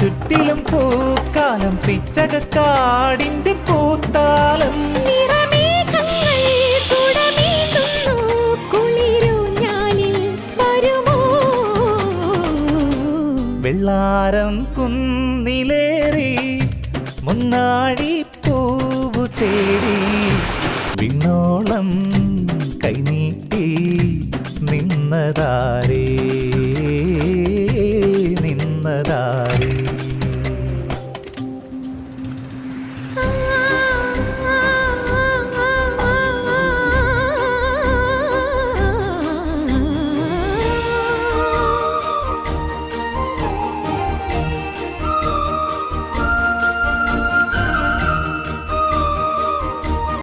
ചുറ്റിലും പൂക്കാലം പിച്ചകക്കാടിന്റെ പൂത്താലം വെള്ളാരം കുന്നിലേറി മുന്നാടി പൂവു തേടി വിണ്ണോളം കൈനീട്ടി നിന്നതാരേ